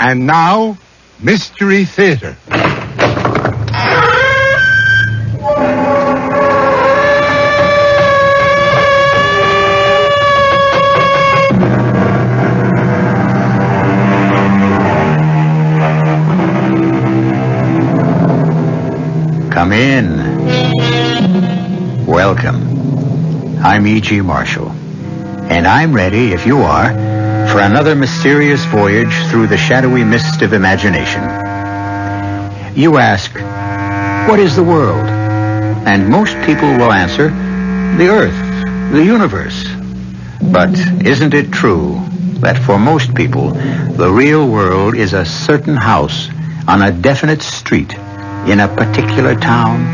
And now, Mystery Theater. Come in. Welcome. I'm E.G. Marshall, and I'm ready, if you are, for another mysterious voyage through the shadowy mist of imagination. You ask, what is the world? And most people will answer, the earth, the universe. But isn't it true that for most people, the real world is a certain house on a definite street in a particular town?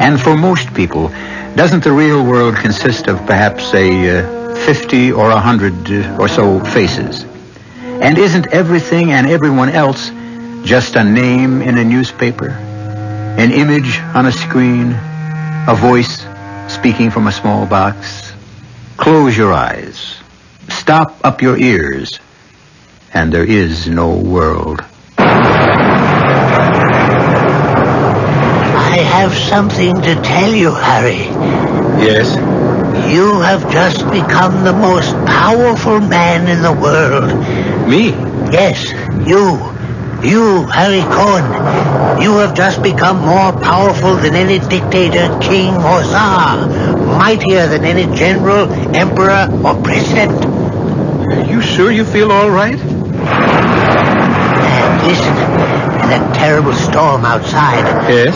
And for most people, doesn't the real world consist of perhaps, say, 50 or 100 or so faces? And isn't everything and everyone else just a name in a newspaper, an image on a screen, a voice speaking from a small box? Close your eyes, stop up your ears, and there is no world. I have something to tell you, Harry. Yes? You have just become the most powerful man in the world. Me? Yes, you, Harry Cohen. You have just become more powerful than any dictator, king, or czar. Mightier than any general, emperor, or president. Are you sure you feel all right? And listen, in that terrible storm outside. Yes?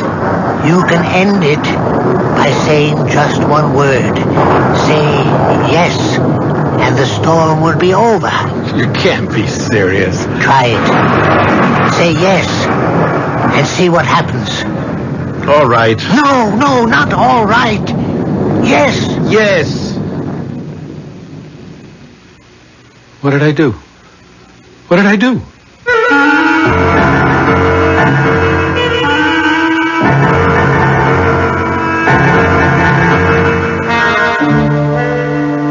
You can end it by saying just one word. Say yes, and the storm will be over. You can't be serious. Try it. Say yes, and see what happens. All right. No, not all right. Yes. Yes. What did I do? What did I do?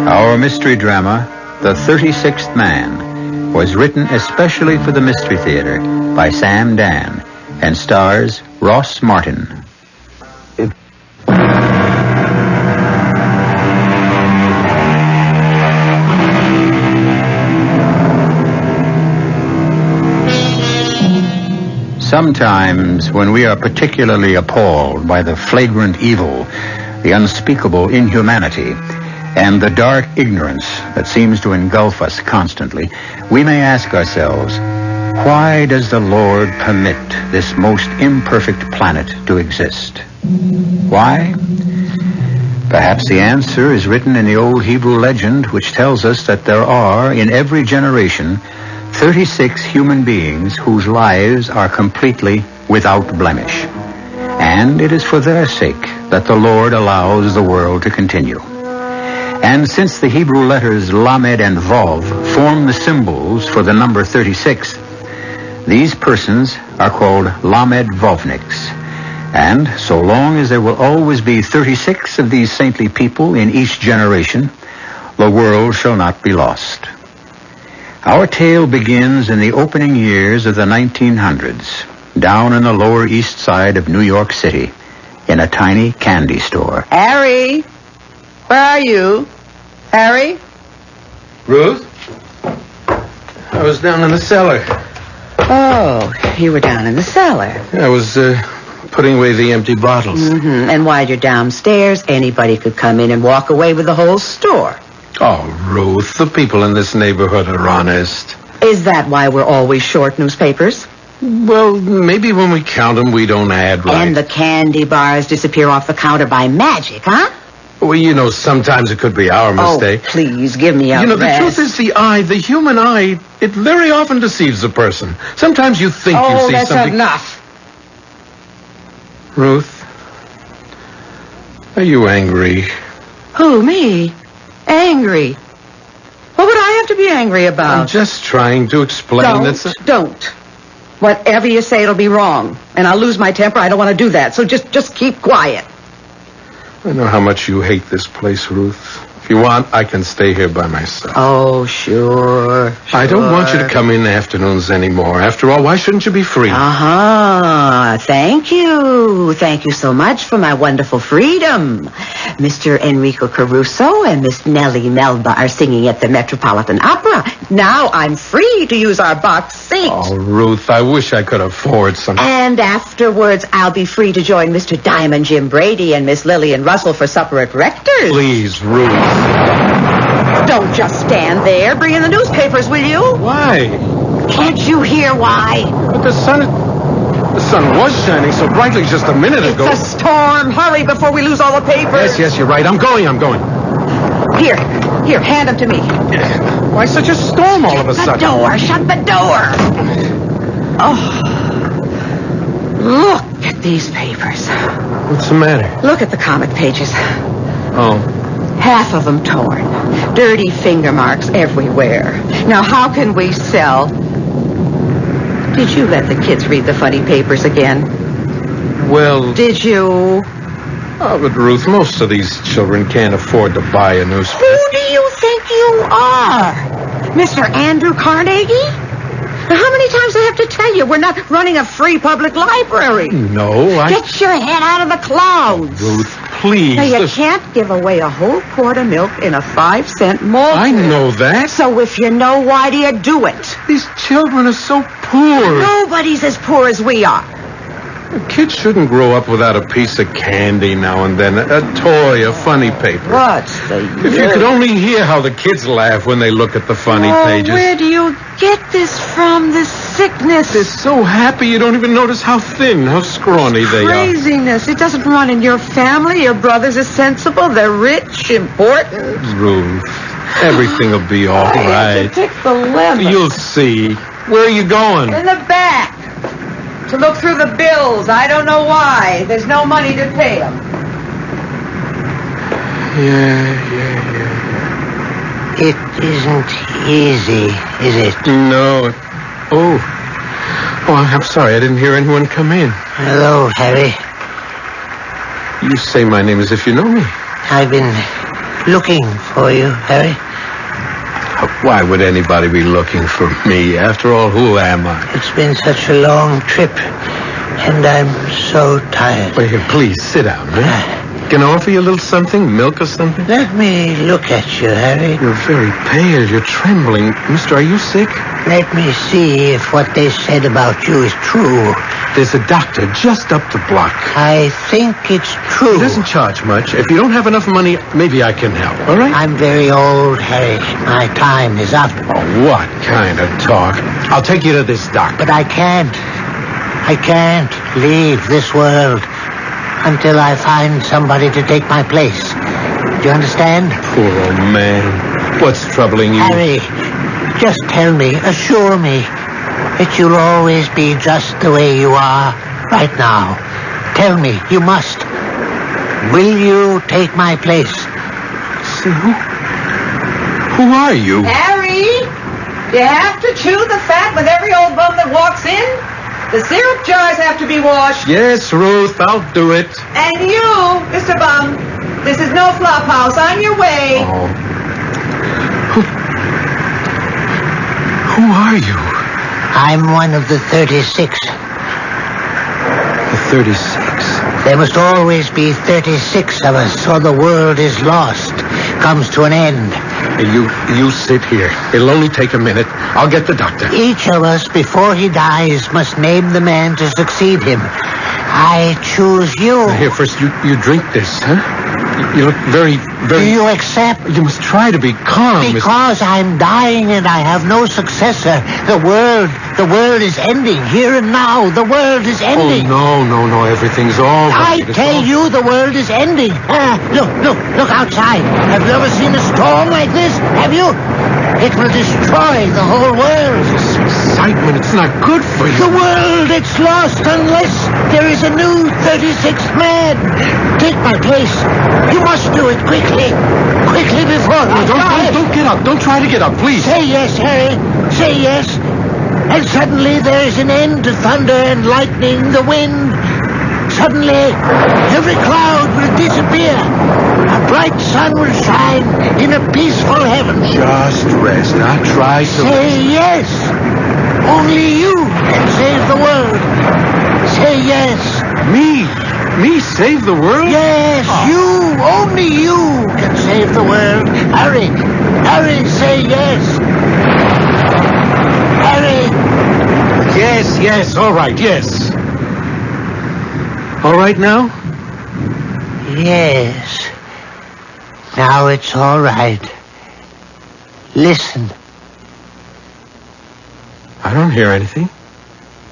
Our mystery drama, The 36th Man, was written especially for the Mystery Theater by Sam Dan and stars Ross Martin. Sometimes, when we are particularly appalled by the flagrant evil, the unspeakable inhumanity, and the dark ignorance that seems to engulf us constantly, we may ask ourselves, why does the Lord permit this most imperfect planet to exist? Why? Perhaps the answer is written in the old Hebrew legend, which tells us that there are, in every generation, 36 human beings whose lives are completely without blemish. And it is for their sake that the Lord allows the world to continue. And since the Hebrew letters Lamed and Vav form the symbols for the number 36, these persons are called Lamed Vovniks. And so long as there will always be 36 of these saintly people in each generation, the world shall not be lost. Our tale begins in the opening years of the 1900s, down in the Lower East Side of New York City, in a tiny candy store. Harry! Where are you? Harry? Ruth? I was down in the cellar. Oh, you were down in the cellar. I was putting away the empty bottles. Mm-hmm. And while you're downstairs, anybody could come in and walk away with the whole store. Oh, Ruth, the people in this neighborhood are honest. Is that why we're always short newspapers? Well, maybe when we count them, we don't add right. And the candy bars disappear off the counter by magic, huh? Well, you know, sometimes it could be our mistake. Oh, please, give me a You know, rest. the truth is the human eye, it very often deceives a person. Sometimes you think you see that's something... enough. Ruth, are you angry? Who, me? Angry? What would I have to be angry about? I'm just trying to explain that... Don't. Whatever you say, it'll be wrong. And I'll lose my temper. I don't want to do that. So just keep quiet. I know how much you hate this place, Ruth. If you want, I can stay here by myself. Oh, sure. I don't want you to come in afternoons anymore. After all, why shouldn't you be free? Uh-huh. Thank you. Thank you so much for my wonderful freedom. Mr. Enrico Caruso and Miss Nellie Melba are singing at the Metropolitan Opera. Now I'm free to use our box seat. Oh, Ruth, I wish I could afford something. And afterwards, I'll be free to join Mr. Diamond Jim Brady and Miss Lillian Russell for supper at Rector's. Please, Ruth. Don't just stand there. Bring in the newspapers, will you? Why? Can't you hear why? But the sun was shining so brightly just a minute ago. It's a storm. Hurry before we lose all the papers. Yes, you're right. I'm going. Here, hand them to me. Why such a storm all of a sudden? Shut the door. Oh, look at these papers. What's the matter? Look at the comic pages. Oh. Half of them torn. Dirty finger marks everywhere. Now, how can we sell? Did you let the kids read the funny papers again? Well... Did you? Oh, but Ruth, most of these children can't afford to buy a newspaper. Who do you think you are? Mr. Andrew Carnegie? Now, how many times do I have to tell you we're not running a free public library? No, Get your head out of the clouds. Ruth, please. Now, you can't give away a whole quart of milk in a 5-cent malt. I know that. So if you know, why do you do it? These children are so poor. Nobody's as poor as we are. Kids shouldn't grow up without a piece of candy now and then, a toy, a funny paper. What's the If you could only hear how the kids laugh when they look at the funny pages. Where do you get this from, this sickness? They're so happy you don't even notice how thin, how scrawny they are. Craziness. It doesn't run in your family. Your brothers are sensible. They're rich, important. Ruth, everything will be all I right. have to pick the lemon. You'll see. Where are you going? In the back. To look through the bills. I don't know why. There's no money to pay them. Yeah. It isn't easy, is it? No. Oh, I'm sorry. I didn't hear anyone come in. Hello, Harry. You say my name as if you know me. I've been looking for you, Harry. Why would anybody be looking for me? After all, who am I? It's been such a long trip, and I'm so tired. Wait, here, please, sit down, huh? Can I offer you a little something? Milk or something? Let me look at you, Harry. You're very pale. You're trembling. Mister, are you sick? Let me see if what they said about you is true. There's a doctor just up the block. I think it's true. He doesn't charge much. If you don't have enough money, maybe I can help, all right? I'm very old, Harry. My time is up. Oh, what kind of talk? I'll take you to this doctor. But I can't. I can't leave this world until I find somebody to take my place. Do you understand? Poor old man. What's troubling you? Harry, just tell me, assure me that you'll always be just the way you are right now. Tell me, you must. Will you take my place? See, who are you? Harry, you have to chew the fat with every old bum that walks in. The syrup jars have to be washed. Yes, Ruth, I'll do it. And you, Mr. Bum, this is no flop house. On your way. Oh. Who are you? I'm one of the 36. The 36. There must always be 36 of us, or the world is lost, comes to an end. Hey, you sit here. It'll only take a minute. I'll get the doctor. Each of us, before he dies, must name the man to succeed him. I choose you. Here, first, you drink this, huh? You look very... Do you accept? You must try to be calm. Because I'm dying and I have no successor. The world is ending. Here and now, the world is ending. Oh, no. Everything's all right. I tell you, the world is ending. Look outside. Have you ever seen a storm like this? Have you? It will destroy the whole world. This excitement, it's not good for you. The world, it's lost unless there is a new 36th man. Take my place. You must do it quickly. Quickly before I die. Don't get up. Don't try to get up, please. Say yes, Harry. Say yes. And suddenly there's an end to thunder and lightning, the wind. Suddenly, every cloud will disappear. A bright sun will shine in a peaceful heaven. Just rest. Now try to... Say yes. Only you can save the world. Say yes. Me save the world? Yes, you. Only you can save the world. Harry, say yes. Harry. Yes, all right, yes. All right now? Yes. Now it's all right. Listen. I don't hear anything.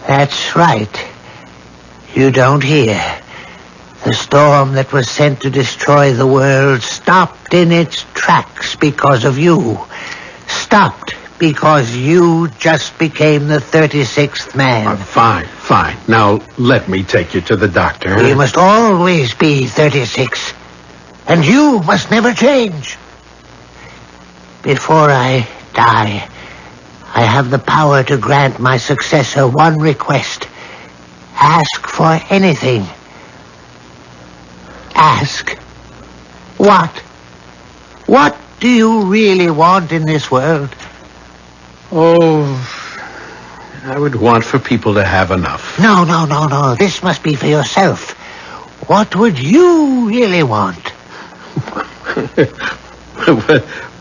That's right. You don't hear. The storm that was sent to destroy the world stopped in its tracks because of you. Stopped because you just became the 36th man. Fine. Now, let me take you to the doctor. You must always be 36. And you must never change. Before I die, I have the power to grant my successor one request. Ask for anything. Ask. What? What do you really want in this world? Oh, I would want for people to have enough. No. This must be for yourself. What would you really want?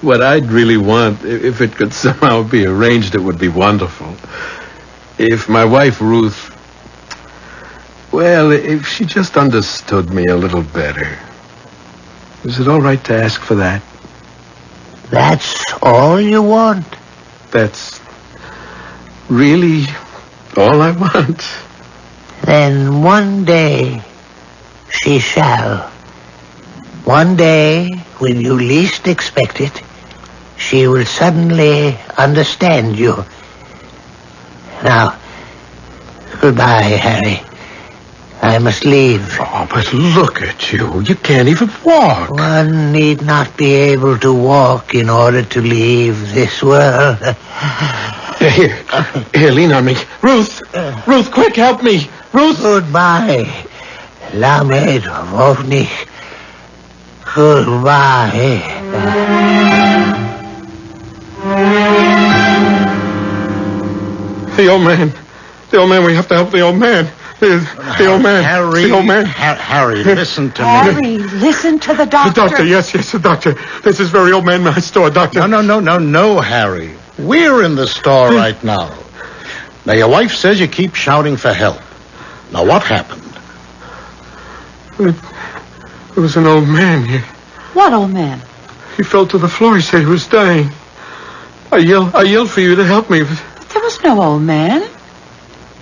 What I'd really want, if it could somehow be arranged, it would be wonderful. If my wife, Ruth, well, if she just understood me a little better. Is it all right to ask for that? That's all you want? That's really all I want. Then one day she shall. One day, when you least expect it, she will suddenly understand you. Now, goodbye, Harry. I must leave. Oh, but look at you. You can't even walk. One need not be able to walk in order to leave this world. Here, lean on me. Ruth, quick, help me. Ruth. Goodbye, Lamed Vovnik. Goodbye. The old man, we have to help the old man. The old man. Harry. The old man. Harry, listen to me. Harry, listen to the doctor. The doctor, yes, the doctor. This is very old man my store, doctor. No, Harry. We're in the store right now. Now, your wife says you keep shouting for help. Now, what happened? There was an old man here. What old man? He fell to the floor. He said he was dying. I yelled for you to help me. But there was no old man.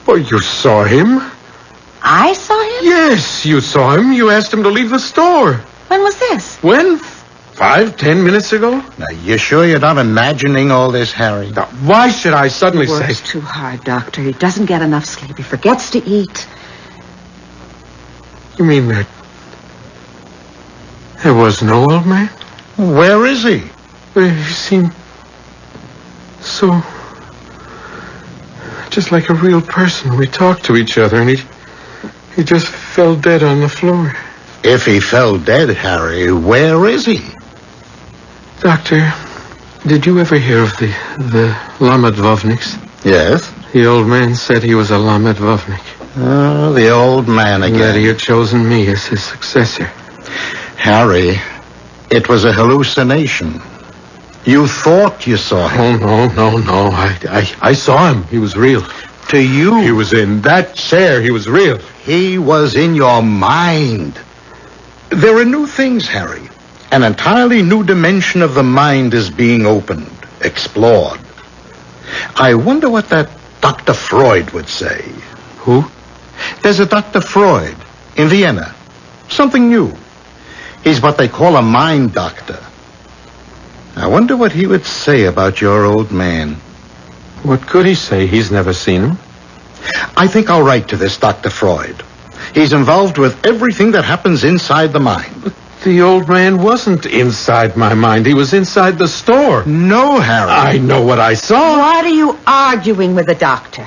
Well, you saw him. I saw him? Yes, you saw him. You asked him to leave the store. When was this? When? 5-10 minutes ago? Now, you sure you're not imagining all this, Harry? Now, why should I suddenly say... Works too hard, Doctor. He doesn't get enough sleep. He forgets to eat. You mean that there was no old man? Where is he? He seemed so... just like a real person. We talked to each other, and he just fell dead on the floor. If he fell dead, Harry, where is he? Doctor, did you ever hear of the Lamed Vovniks? Yes? The old man said he was a Lamed Vovnik. Oh, the old man again. That he had chosen me as his successor. Harry, it was a hallucination. You thought you saw him. Oh, no. I saw him. He was real. To you? He was in that chair. He was real. He was in your mind. There are new things, Harry. An entirely new dimension of the mind is being opened, explored. I wonder what that Dr. Freud would say. Who? There's a Dr. Freud in Vienna. Something new. He's what they call a mind doctor. I wonder what he would say about your old man. What could he say? He's never seen him. I think I'll write to this Dr. Freud. He's involved with everything that happens inside the mind. But the old man wasn't inside my mind. He was inside the store. No, Harry. I know what I saw. What are you arguing with the doctor?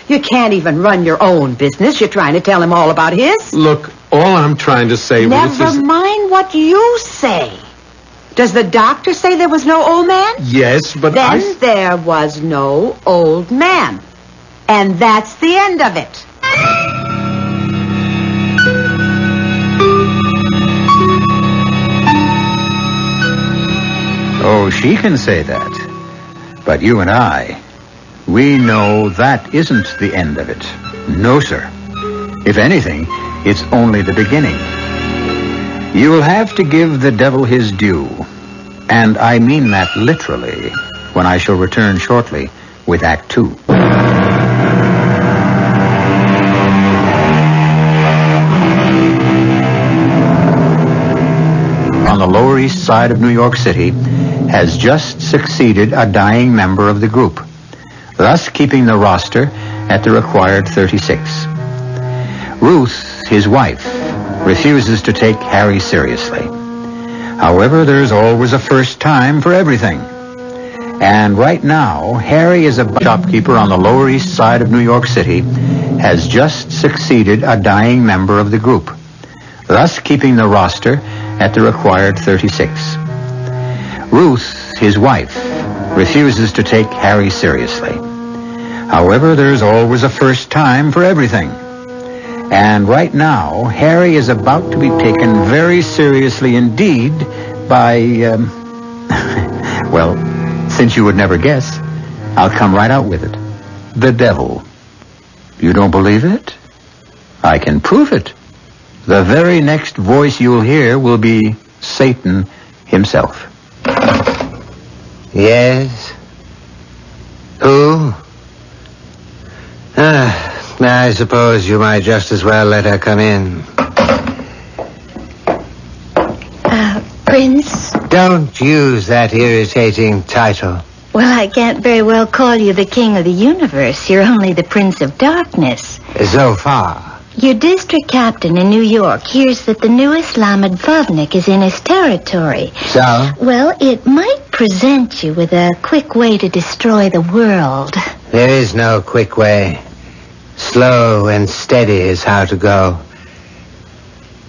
You can't even run your own business. You're trying to tell him all about his. Look, all I'm trying to say, Ruth, Never mind what you say. Does the doctor say there was no old man? Yes, but Then there was no old man. And that's the end of it. Oh, she can say that. But you and I, we know that isn't the end of it. No, sir. If anything, it's only the beginning. You'll have to give the devil his due. And I mean that literally when I shall return shortly with Act 2. On the Lower East Side of New York City has just succeeded a dying member of the group, thus keeping the roster at the required 36. Ruth, his wife, refuses to take Harry seriously. However, there's always a first time for everything. And right now, Harry is a shopkeeper on the Lower East Side of New York City, has just succeeded a dying member of the group, thus keeping the roster at the required 36. Ruth, his wife, refuses to take Harry seriously. However, there's always a first time for everything. And right now, Harry is about to be taken very seriously indeed by, well, since you would never guess, I'll come right out with it. The devil. You don't believe it? I can prove it. The very next voice you'll hear will be Satan himself. Yes? Who? I suppose you might just as well let her come in. Prince? Don't use that irritating title. Well, I can't very well call you the king of the universe. You're only the prince of darkness. So far. Your district captain in New York hears that the newest Lamed Vovnik is in his territory. So? Well, it might present you with a quick way to destroy the world. There is no quick way. Slow and steady is how to go.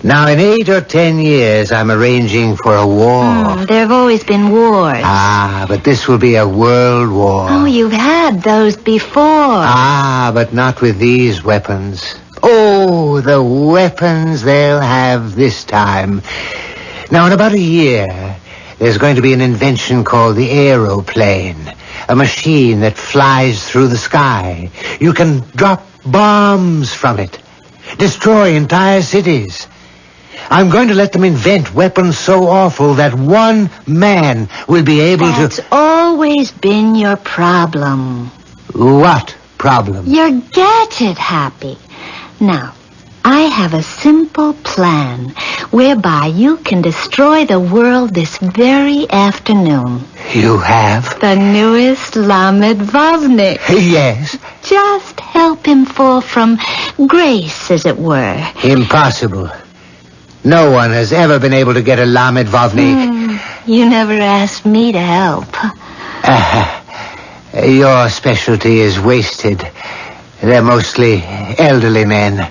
Now, in 8 or 10 years, I'm arranging for a war. There have always been wars. But this will be a world war. Oh, you've had those before. But not with these weapons. Oh, the weapons they'll have this time. Now, in about a year, there's going to be an invention called the aeroplane. A machine that flies through the sky. You can drop bombs from it. Destroy entire cities. I'm going to let them invent weapons so awful that one man will be able That's always been your problem. What problem? You're gadget happy. Now, I have a simple plan whereby you can destroy the world this very afternoon. You have? The newest Lamed Vovnik. Yes. Just help him fall from grace, as it were. Impossible. No one has ever been able to get a Lamed Vovnik. You never asked me to help. Your specialty is wasted. They're mostly elderly men.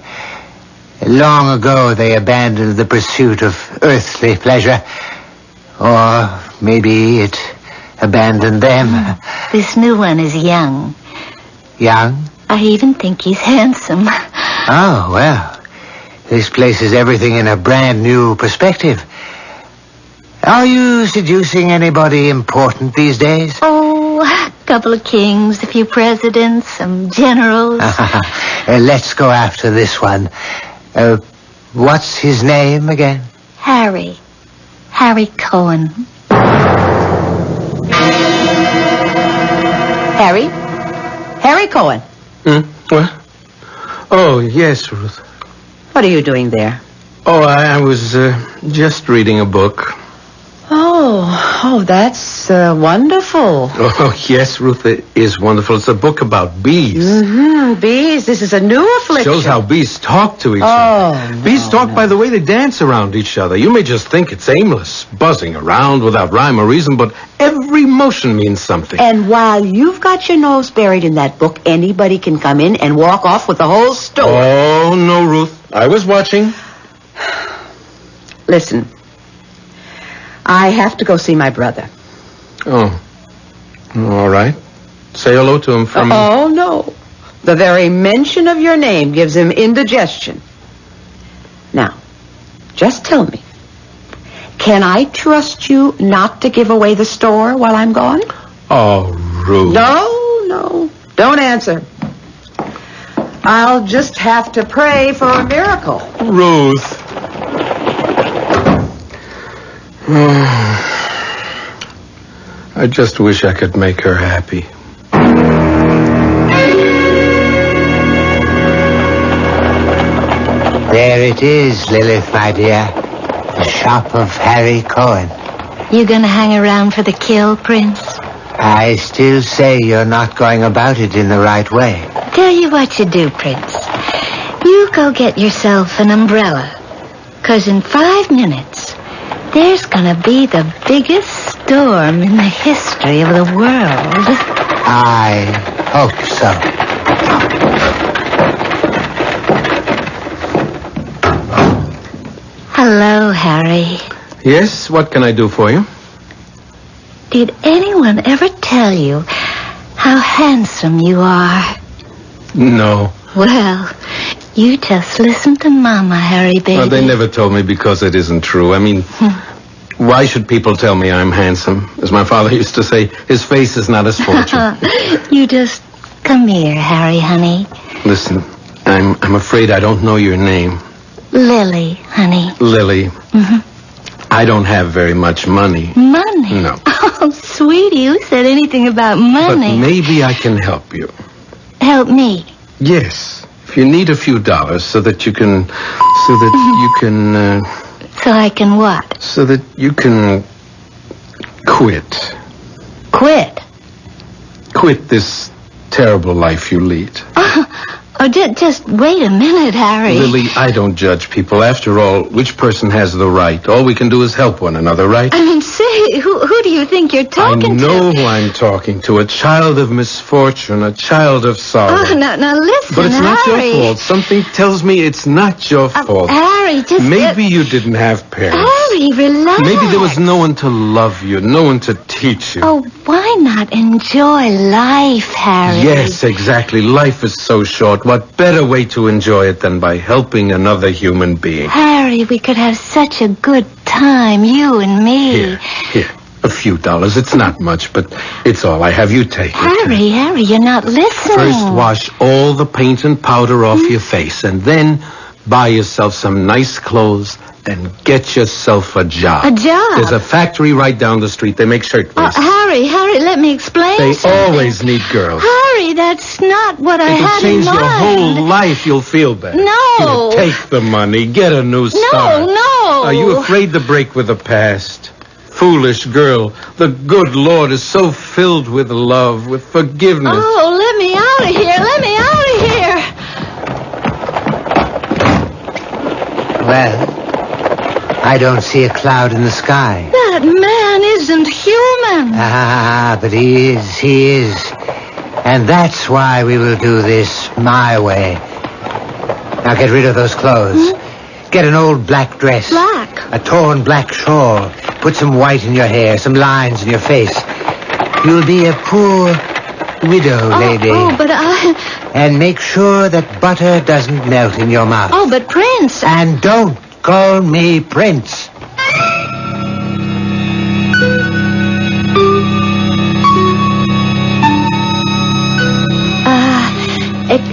Long ago, they abandoned the pursuit of earthly pleasure. Or maybe it abandoned them. This new one is young. Young? I even think he's handsome. Oh, well. This places everything in a brand new perspective. Are you seducing anybody important these days? Oh, a couple of kings, a few presidents, some generals. Let's go after this one. What's his name again? Harry Cohen. Harry Cohen. What? Oh, yes, Ruth. What are you doing there? Oh, I was just reading a book. Oh, that's wonderful. Oh, yes, Ruth, it is wonderful. It's a book about bees. Mm-hmm. Bees. This is a new affliction. Shows how bees talk to each other. Bees talk by the way they dance around each other. You may just think it's aimless, buzzing around without rhyme or reason, but every motion means something. And while you've got your nose buried in that book, anybody can come in and walk off with the whole story. Oh, no, Ruth. I was watching. Listen. I have to go see my brother. Oh. All right. Say hello to him from... Oh, no. The very mention of your name gives him indigestion. Now, just tell me, can I trust you not to give away the store while I'm gone? Oh, Ruth. No. Don't answer. I'll just have to pray for a miracle. Ruth. I just wish I could make her happy. There it is, Lilith, my dear. The shop of Harry Cohen. You gonna hang around for the kill, Prince? I still say you're not going about it in the right way. Tell you what you do, Prince. You go get yourself an umbrella. 'Cause in 5 minutes, there's gonna be the biggest storm in the history of the world. I hope so. Hello, Harry. Yes, what can I do for you? Did anyone ever tell you how handsome you are? No. Well, you just listen to Mama, Harry, baby. Well, they never told me because it isn't true. I mean, why should people tell me I'm handsome? As my father used to say, his face is not his fortune. You just come here, Harry, honey. Listen, I'm afraid I don't know your name. Lily, honey. Lily. Mm-hmm. I don't have very much money. Money? No. Oh, sweetie, who said anything about money? But maybe I can help you. Help me? Yes. If you need a few dollars so that you can... So I can what? So that you can quit. Quit? Quit this terrible life you lead. Oh, just wait a minute, Harry. Lily, I don't judge people. After all, which person has the right? All we can do is help one another, right? I mean, say, who do you think you're talking to? I know who I'm talking to. A child of misfortune, a child of sorrow. Oh, now listen, But it's Harry. not your fault. Something tells me it's not your fault. Harry, just... Maybe you didn't have parents. Harry, relax. Maybe there was no one to love you, no one to teach you. Oh, why not enjoy life, Harry? Yes, exactly. Life is so short. What better way to enjoy it than by helping another human being? Harry, we could have such a good time, you and me. Here. A few dollars. It's not much, but it's all I have. You take it. Harry, you're not listening. First, wash all the paint and powder off your face, and then buy yourself some nice clothes and get yourself a job. A job? There's a factory right down the street. They make shirtwaists. Harry, let me explain They something. always need girls. Harry, that's not what I had in It'll change mind. your whole life. You'll feel better. No. Here, take the money. Get a new start. No. Are you afraid to break with the past? Foolish girl. The good Lord is so filled with love, with forgiveness. Oh, let me out of here. Let me out of here. Well, I don't see a cloud in the sky. That man isn't human. Ah, but he is. And that's why we will do this my way. Now get rid of those clothes. Get an old black dress. Black? A torn black shawl. Put some white in your hair, some lines in your face. You'll be a poor widow lady. Oh, but And make sure that butter doesn't melt in your mouth. Oh, but Prince... And don't call me Prince.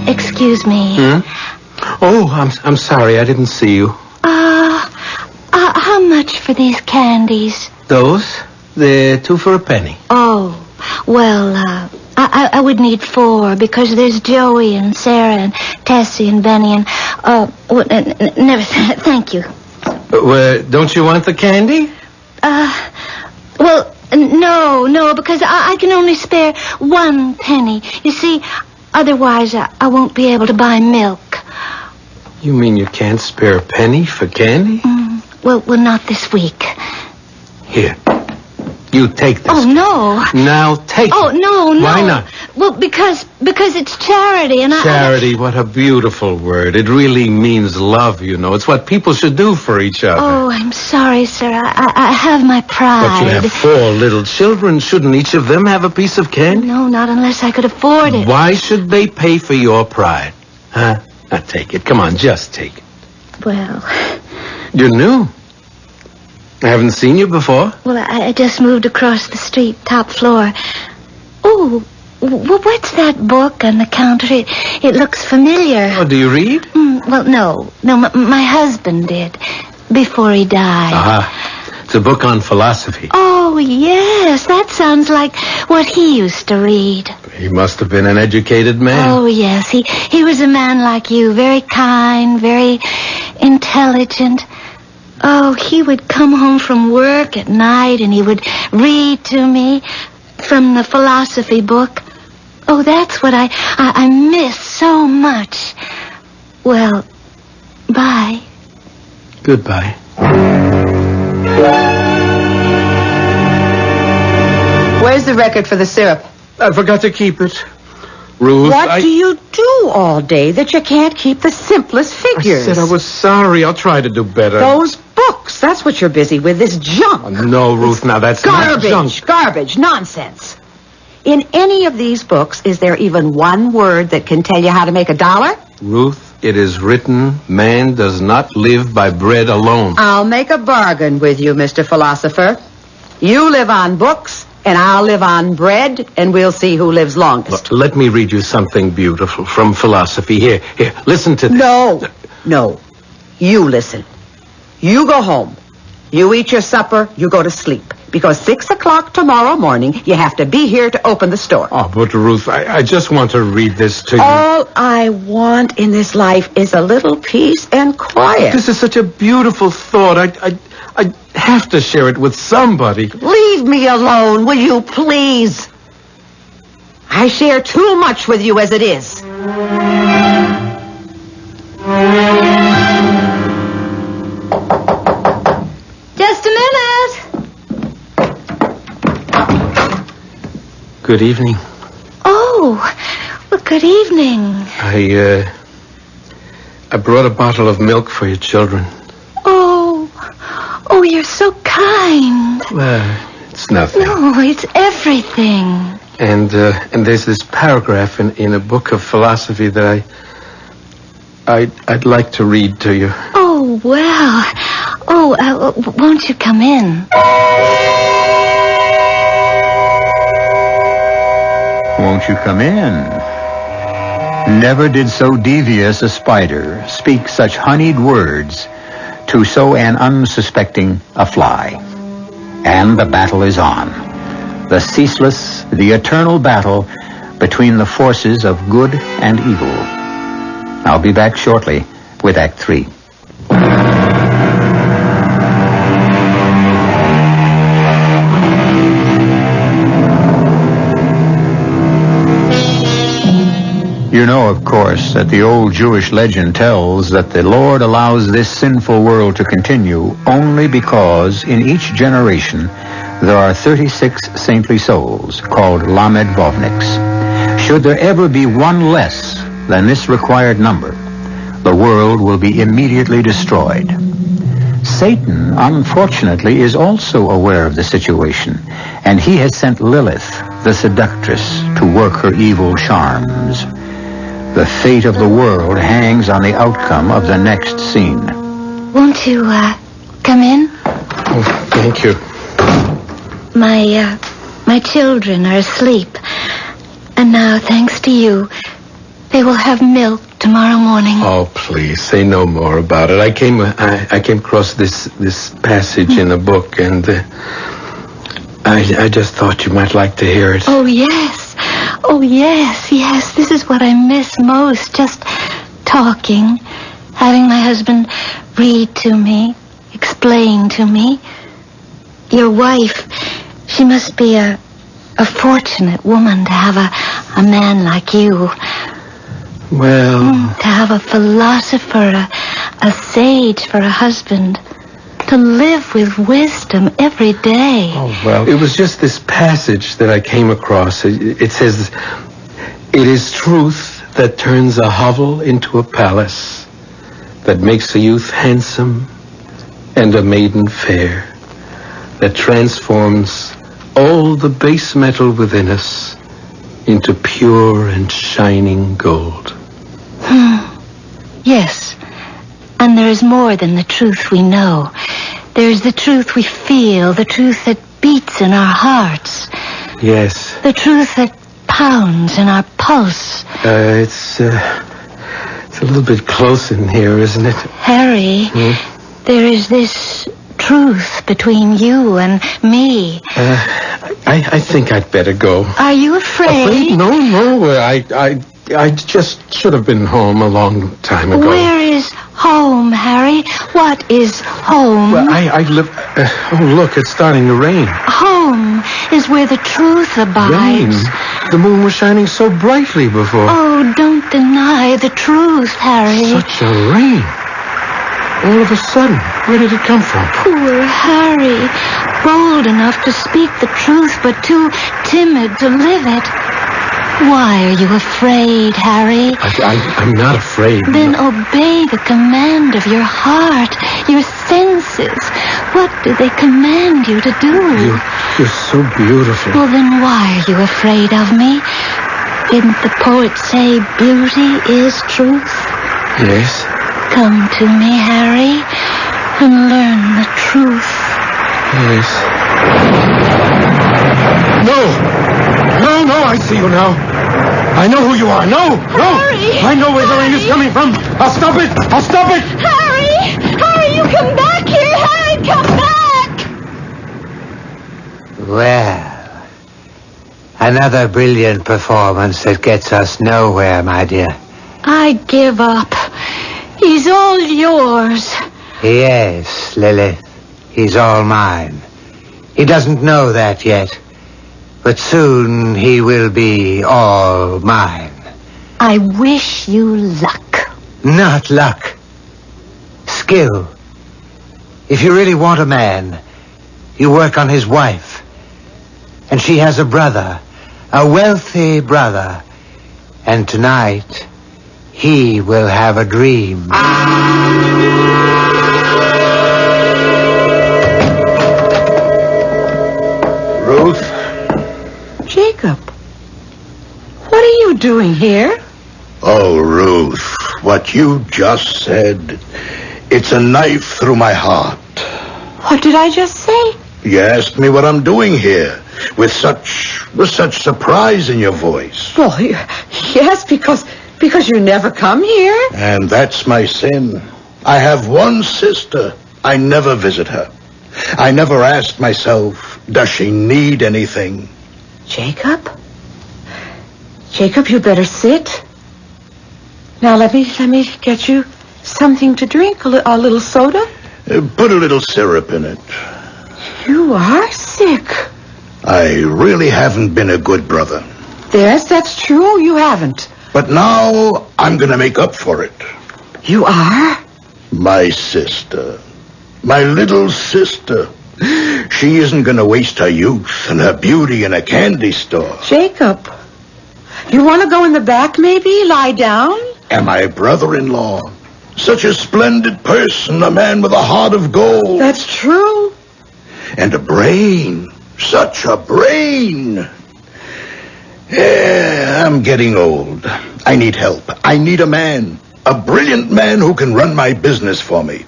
Excuse me. Oh, I'm sorry. I didn't see you. How much for these candies? Those? They're 2 for a penny. Oh, well, I would need 4 because there's Joey and Sarah and Tessie and Benny and, never, thank you. Don't you want the candy? Well, no, because I can only spare 1 penny. You see, otherwise I won't be able to buy milk. You mean you can't spare a penny for candy? Well, not this week. Here. You take this. Oh, no. Now take it. Oh, no. Why not? Well, because it's charity, and Charity, what a beautiful word. It really means love, you know. It's what people should do for each other. Oh, I'm sorry, sir. I have my pride. But you have 4 little children. Shouldn't each of them have a piece of candy? No, not unless I could afford it. Why should they pay for your pride? Huh? Now take it. Come on, just take it. Well... You're new. I haven't seen you before. Well, I just moved across the street, top floor. Oh, what's that book on the counter? It looks familiar. Oh, do you read? Well, no, my husband did, before he died. It's a book on philosophy. Oh, yes, that sounds like what he used to read. He must have been an educated man. Oh, yes, he was a man like you, very kind, very intelligent. Oh, he would come home from work at night and he would read to me from the philosophy book. Oh, that's what I miss so much. Well, bye. Goodbye. Where's the record for the syrup? I forgot to keep it. Ruth, What do you do all day that you can't keep the simplest figures? I said I was sorry. I'll try to do better. Those books, that's what you're busy with, this junk. Oh, no, Ruth, now that's not junk. Garbage, nonsense. In any of these books, is there even one word that can tell you how to make $1? Ruth, it is written, man does not live by bread alone. I'll make a bargain with you, Mr. Philosopher. You live on books, and I'll live on bread, and we'll see who lives longest. Look, let me read you something beautiful from philosophy. Here, listen to this. No. You listen. You go home. You eat your supper. You go to sleep. Because 6 o'clock tomorrow morning, you have to be here to open the store. Oh, but Ruth, I just want to read this to you. All I want in this life is a little peace and quiet. This is such a beautiful thought. I have to share it with somebody. Leave me alone, will you, please? I share too much with you as it is. Just a minute. Good evening. Oh, well, good evening. I brought a bottle of milk for your children. Oh, you're so kind. Well, it's nothing. No, it's everything. And there's this paragraph in a book of philosophy that I'd like to read to you. Oh, well. Oh, won't you come in? Won't you come in? Never did so devious a spider speak such honeyed words to so an unsuspecting a fly. And the battle is on. The ceaseless, the eternal battle between the forces of good and evil. I'll be back shortly with Act 3. You know, of course, that the old Jewish legend tells that the Lord allows this sinful world to continue only because in each generation there are 36 saintly souls called Lamed Vovniks. Should there ever be one less than this required number, the world will be immediately destroyed. Satan, unfortunately, is also aware of the situation, and he has sent Lilith, the seductress, to work her evil charms. The fate of the world hangs on the outcome of the next scene. Won't you, come in? Oh, thank you. My children are asleep. And now, thanks to you, they will have milk tomorrow morning. Oh, please, say no more about it. I came across this passage in a book, and I just thought you might like to hear it. Oh, yes. Oh, yes. This is what I miss most. Just talking. Having my husband read to me. Explain to me. Your wife, She must be a fortunate woman to have a man like you. Well... To have a philosopher, a sage for a husband. To live with wisdom every day. Oh, well, it was just this passage that I came across. It says, "It is truth that turns a hovel into a palace, that makes a youth handsome and a maiden fair, that transforms all the base metal within us into pure and shining gold." Yes. And there is more than the truth we know. There is the truth we feel, the truth that beats in our hearts. Yes. The truth that pounds in our pulse. It's a little bit close in here, isn't it? Harry, there is this truth between you and me. I think I'd better go. Are you afraid? No. I just should have been home a long time ago. Where is home, Harry? What is home? Well, I live... oh, look, it's starting to rain. Home is where the truth abides. Rain? The moon was shining so brightly before. Oh, don't deny the truth, Harry. Such a rain. All of a sudden, where did it come from? Poor Harry. Bold enough to speak the truth, but too timid to live it. Why are you afraid, Harry? I'm not afraid. Then obey the command of your heart, your senses. What do they command you to do? You're so beautiful. Well, then why are you afraid of me? Didn't the poet say beauty is truth? Yes. Come to me, Harry, and learn the truth. Yes. No, I see you now. I know who you are. No. Harry! I know where the rain is coming from. I'll stop it. Harry, you come back here. Harry, come back. Well, another brilliant performance that gets us nowhere, my dear. I give up. He's all yours. Yes, Lilith. He's all mine. He doesn't know that yet. But soon he will be all mine. I wish you luck. Not luck. Skill. If you really want a man, you work on his wife. And she has a brother, a wealthy brother. And tonight, he will have a dream. Ruth? Jacob, what are you doing here? Oh, Ruth, what you just said, it's a knife through my heart. What did I just say? You asked me what I'm doing here, with such surprise in your voice. Well, yes, because you never come here. And that's my sin. I have one sister. I never visit her. I never ask myself, does she need anything? Jacob, you better sit. Now let me get you something to drink. A little soda. Put a little syrup in it. You are sick. I really haven't been a good brother. Yes, that's true. You haven't. But now I'm going to make up for it. You are? My sister. My little sister. She isn't going to waste her youth and her beauty in a candy store. Jacob, you want to go in the back maybe? Lie down? And my brother-in-law. Such a splendid person, a man with a heart of gold. That's true. And a brain. Such a brain. Yeah, I'm getting old. I need help. I need a man. A brilliant man who can run my business for me.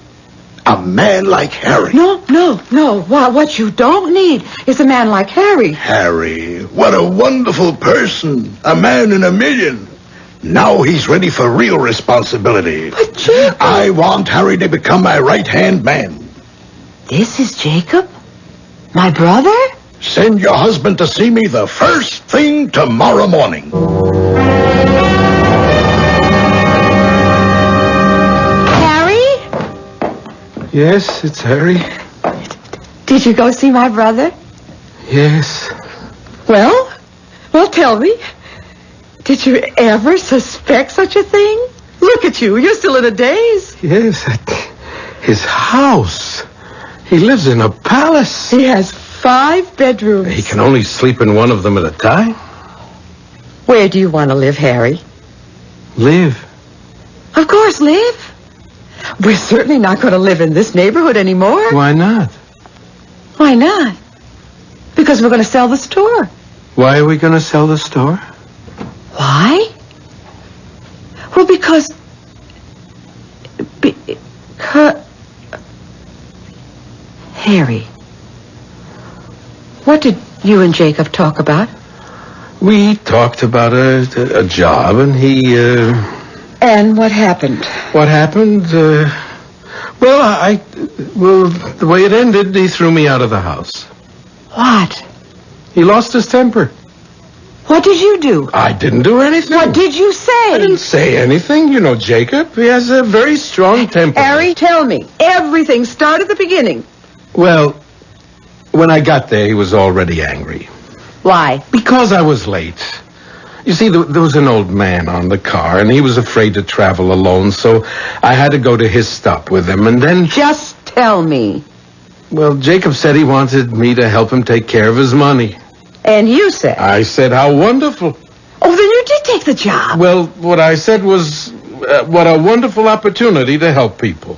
A man like Harry. No. What you don't need is a man like Harry. Harry, what a wonderful person. A man in a million. Now he's ready for real responsibility. But Jacob... I want Harry to become my right-hand man. This is Jacob? My brother? Send your husband to see me the first thing tomorrow morning. Yes, it's Harry. Did you go see my brother? Yes. Well, tell me. Did you ever suspect such a thing? Look at you. You're still in a daze. Yes, his house. He lives in a palace. He has 5 bedrooms. He can only sleep in one of them at a time. Where do you want to live, Harry? Live? Of course, live. We're certainly not going to live in this neighborhood anymore. Why not? Why not? Because we're going to sell the store. Why are we going to sell the store? Why? Well, because... Harry, what did you and Jacob talk about? We talked about a job, and he... And what happened? What happened? Well, the way it ended, he threw me out of the house. What? He lost his temper. What did you do? I didn't do anything. What did you say? I didn't say anything. You know Jacob. He has a very strong temper. Harry, tell me. Everything started at the beginning. Well, when I got there, he was already angry. Why? Because I was late. You see, there was an old man on the car, and he was afraid to travel alone, so I had to go to his stop with him, and then... Just tell me. Well, Jacob said he wanted me to help him take care of his money. And you said? I said, how wonderful. Oh, then you did take the job. Well, what I said was, what a wonderful opportunity to help people.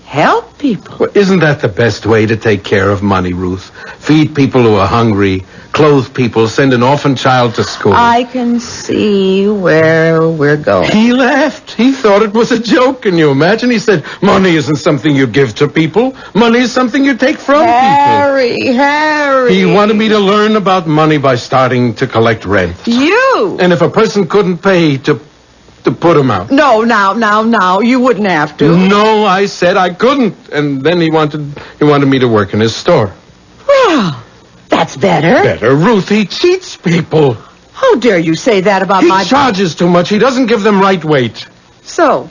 Help people? Well, isn't that the best way to take care of money, Ruth? Feed people who are hungry, clothe people, send an orphan child to school. I can see where we're going. He laughed. He thought it was a joke. Can you imagine? He said, money isn't something you give to people. Money is something you take from people. Harry. He wanted me to learn about money by starting to collect rent. You? And if a person couldn't pay, to put him out. No, now. You wouldn't have to. No, I said I couldn't. And then he wanted me to work in his store. Well, that's better. Better, Ruth. He cheats people. How dare you say that about He charges too much. He doesn't give them right weight. So,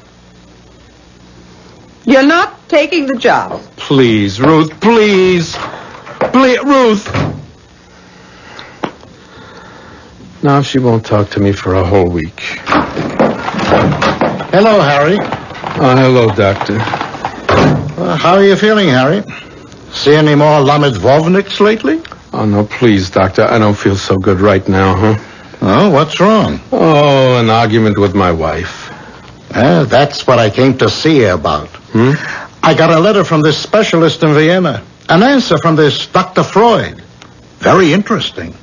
you're not taking the job. Please, Ruth, please. Please, Ruth. Now she won't talk to me for a whole week. Hello, Harry. Oh, hello, Doctor. How are you feeling, Harry? See any more Lamedvovniks lately? Oh, no, please, Doctor. I don't feel so good right now, huh? Oh, what's wrong? Oh, an argument with my wife. That's what I came to see you about. I got a letter from this specialist in Vienna. An answer from this Dr. Freud. Very interesting.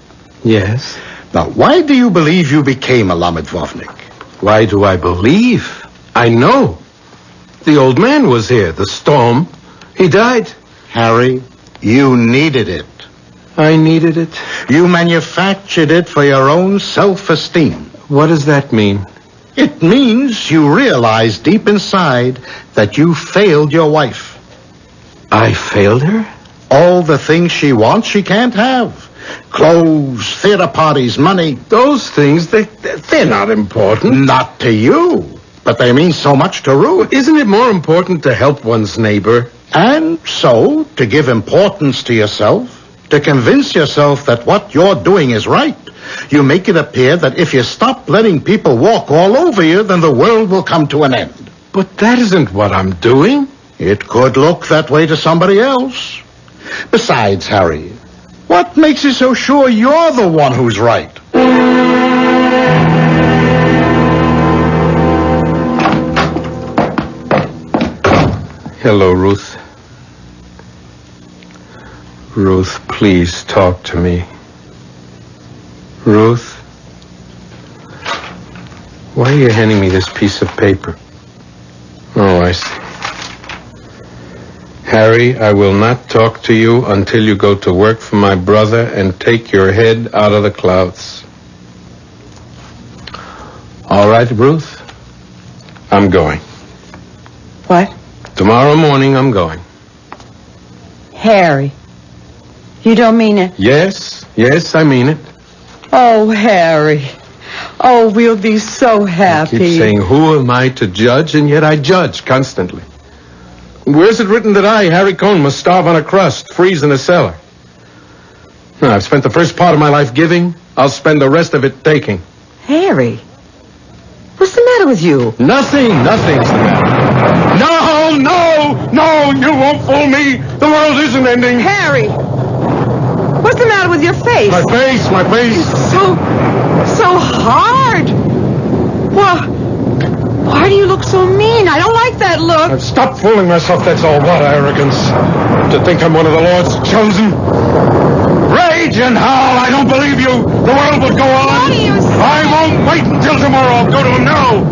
Yes? Now, why do you believe you became a Lamedvovnik? Why do I believe? I know. The old man was here, the storm. He died. Harry, you needed it. I needed it. You manufactured it for your own self-esteem. What does that mean? It means you realize deep inside that you failed your wife. I failed her? All the things she wants, she can't have. Clothes, theater parties, money. Those things, they're not important. Not to you, but they mean so much to Ruth. Isn't it more important to help one's neighbor? And so, to give importance to yourself, to convince yourself that what you're doing is right, you make it appear that if you stop letting people walk all over you, then the world will come to an end. But that isn't what I'm doing. It could look that way to somebody else. Besides, Harry, what makes you so sure you're the one who's right? Hello, Ruth. Ruth, please talk to me. Ruth? Why are you handing me this piece of paper? Oh, I see. Harry, I will not talk to you until you go to work for my brother and take your head out of the clouds. All right, Ruth? I'm going. What? Tomorrow morning, I'm going. Harry, you don't mean it? Yes, I mean it. Oh, Harry. Oh, we'll be so happy. I keep saying, who am I to judge? And yet I judge constantly. Where's it written that I, Harry Cohn, must starve on a crust, freeze in a cellar? I've spent the first part of my life giving. I'll spend the rest of it taking. Harry, what's the matter with you? Nothing's the matter. No, you won't fool me. The world isn't ending. Harry, what's the matter with your face? My face. It's so hard. Why do you look so mean? I don't like that look. I've stopped fooling myself, that's all. What arrogance. To think I'm one of the Lord's chosen. Rage and howl, I don't believe you. The world will go on. What are you saying? I won't wait until tomorrow. I'll go to him now.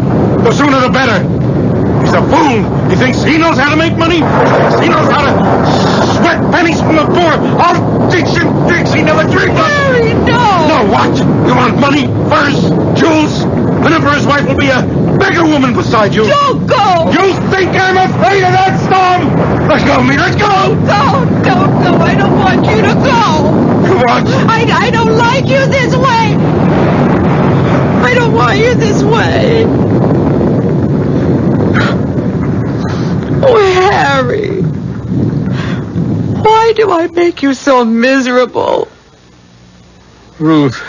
The sooner the better. He's a fool. He thinks he knows how to make money. He knows how to sweat pennies from the poor. I'll teach him tricks he never dreamed of. Harry, no. No, what? You want money, furs, jewels? An emperor's wife will be a beggar woman beside you. Don't go. You think I'm afraid of that storm? Let go of me. Let go. Don't go. I don't want you to go. What? I don't like you this way. I don't want you this way. Oh, Harry. Why do I make you so miserable? Ruth.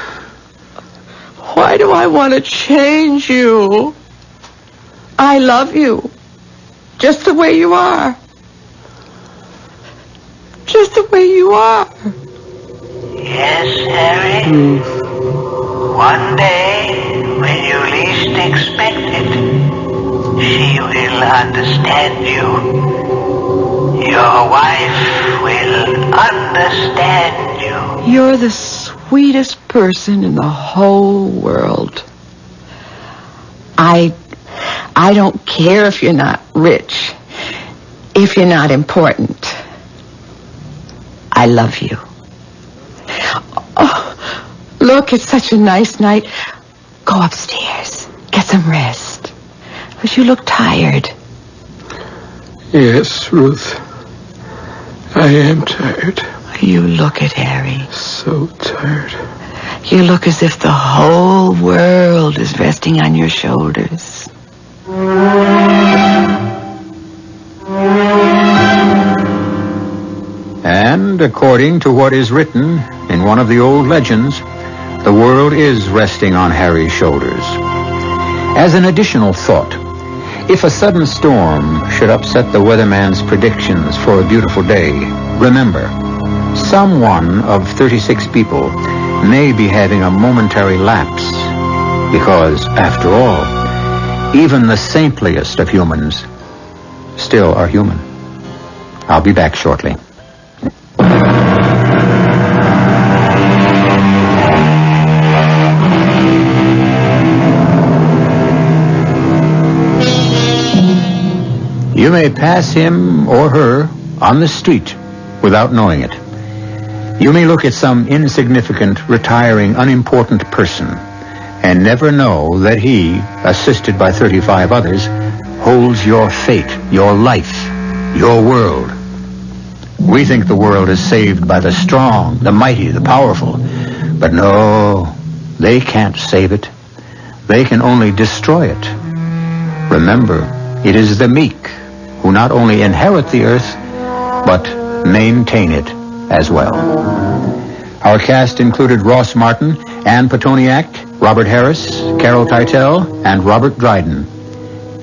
Why do I want to change you? I love you. Just the way you are. Just the way you are. Yes, Harry. One day, when you least expect it, she will understand you. Your wife will understand you. You're the sweetest person in the whole world. I don't care if you're not rich, if you're not important. I love you. Oh, look, it's such a nice night. Go upstairs. Get some rest. But you look tired. Yes, Ruth. I am tired. You look it, Harry. So tired. You look as if the whole world is resting on your shoulders. And according to what is written in one of the old legends, the world is resting on Harry's shoulders. As an additional thought, if a sudden storm should upset the weatherman's predictions for a beautiful day, remember, some one of 36 people may be having a momentary lapse, because, after all, even the saintliest of humans still are human. I'll be back shortly. You may pass him or her on the street without knowing it. You may look at some insignificant, retiring, unimportant person and never know that he, assisted by 35 others, holds your fate, your life, your world. We think the world is saved by the strong, the mighty, the powerful. But no, they can't save it. They can only destroy it. Remember, it is the meek who not only inherit the earth, but maintain it as well. Our cast included Ross Martin, Ann Petoniak, Robert Harris, Carol Teitel, and Robert Dryden.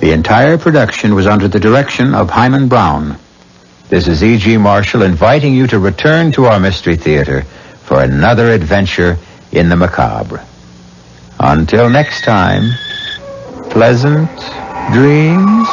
The entire production was under the direction of Himan Brown. This is E.G. Marshall inviting you to return to our Mystery Theater for another adventure in the macabre. Until next time, pleasant dreams.